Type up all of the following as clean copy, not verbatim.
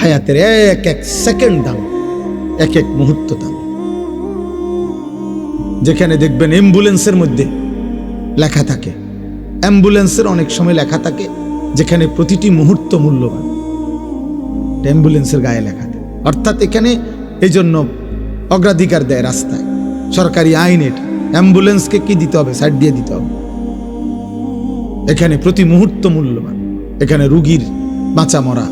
হায়াতের এক এক সেকেন্ড দাম, এক এক মুহূর্ত দাম। যেখানে দেখবেন অ্যাম্বুলেন্সের মধ্যে লেখা থাকে, অ্যাম্বুলেন্সের অনেক সময় লেখা থাকে যেখানে প্রতিটি মুহূর্ত মূল্যবান, অ্যাম্বুলেন্সের গায়ে লেখা থাকে। অর্থাৎ এখানে এই জন্য অগ্রাধিকার দেয় রাস্তায়, সরকারি আইন এটা। অ্যাম্বুলেন্সকে কি দিতে হবে? সাইড দিয়ে দিতে হবে। এখানে প্রতি মুহূর্ত মূল্যবান, এখানে রুগীর বাঁচা মরা।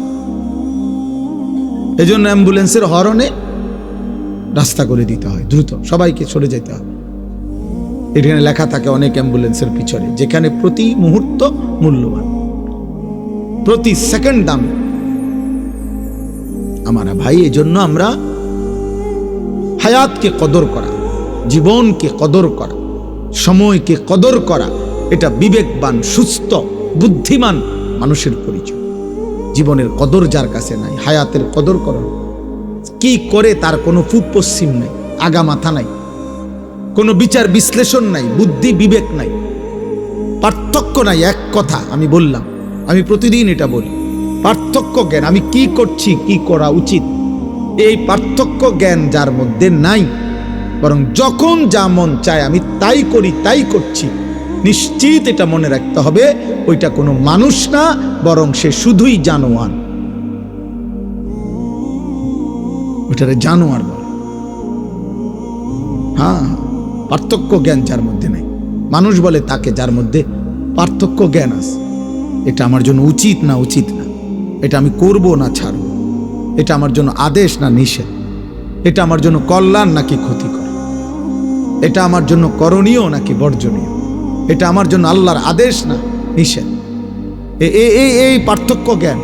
এই জন্য অ্যাম্বুলেন্সের হরনে রাস্তা করে দিতে হয়, দ্রুত সবাইকে সরে যেতে হবে। এখানে লেখা থাকে অনেক অ্যাম্বুলেন্সের পিছনে, যেখানে প্রতি মুহূর্ত মূল্যবান, প্রতি সেকেন্ড দামি। আমার ভাই, এই জন্য আমরা হায়াতকে কদর করা, জীবনকে কদর করা, সময়কে কদর করা, এটা বিবেকবান, সুস্থ, বুদ্ধিমান মানুষের পরিচয়। জীবনের কদর যার কাছে নাই, হায়াতের কদর করো। কি করে তার কোনো পূব পশ্চিম নাই, আগা মাথা নাই, কোনো বিচার বিশ্লেষণ নাই, বুদ্ধি বিবেক নাই, পার্থক্য নাই। এক কথা আমি বললাম, আমি প্রতিদিন এটা বলি, পার্থক্য জ্ঞান, আমি কি করছি, কি করা উচিত, এই পার্থক্য জ্ঞান যার মধ্যে নাই, বরং যখন যা মন চায় আমি তাই করি, তাই করছি, নিশ্চিত এটা মনে রাখতে হবে ওইটা কোনো মানুষ না, বরং সে শুধুই জানোয়ার। ওইটারে জানোয়ার বলে। হ্যাঁ, পার্থক্য জ্ঞান যার মধ্যে নাই, মানুষ বলে তাকে যার মধ্যে পার্থক্য জ্ঞান আছে। এটা আমার জন্য উচিত না উচিত না, এটা আমি করব না ছাড়ব, এটা আমার জন্য আদেশ না নিষেধ, এটা আমার জন্য কল্যাণ নাকি ক্ষতিকর, এটা আমার জন্য করণীয় নাকি বর্জনীয়, এটা আমার জন্য আল্লাহর আদেশ না নিষেধ। এই পার্থক্য জ্ঞান,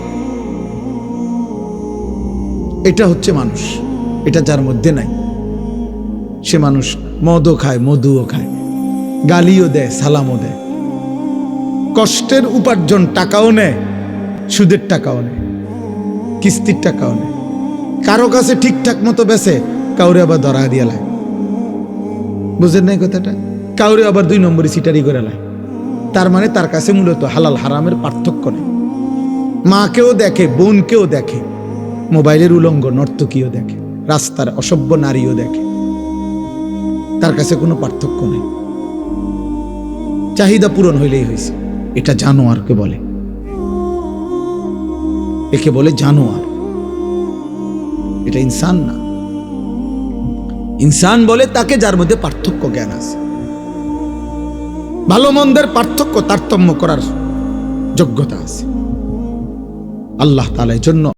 এটা হচ্ছে মানুষ। এটা যার মধ্যে নাই, সে মানুষ মদও খায়, মধুও খায়, গালিও দেয়, সালামও দেয়, কষ্টের উপার্জন টাকাও নেয়, সুদের টাকাও নেয়, কিস্তির টাকাও নেয়, কারো কাছে ঠিকঠাক মতো বেচে, কাউরে আবার ধরা দিয়ে লায়। বুঝেন নাই কথাটা? কাউরে আবার 2 নম্বরই সিটারি করে লায়। তার মানে তার কাছে মূলত হালাল হারামের পার্থক্য নেই। মাকেও দেখে, বোনকেও দেখে, মোবাইলের উলঙ্গ নর্তকীও দেখে, রাস্তার অসভ্য নারীও দেখে, তার কাছে কোনো পার্থক্য নেই। চাহিদা পূরণ হইলেই হয়েছে। এটা জানোয়ারকে বলে, একে বলে জানোয়ার। এটা ইনসান না। ইনসান বলে তাকে যার মধ্যে পার্থক্য জ্ঞান আছে, ভালো মন্দের পার্থক্য তারতম্য করার যোগ্যতা আছে। আল্লাহ তাআলা এর জন্য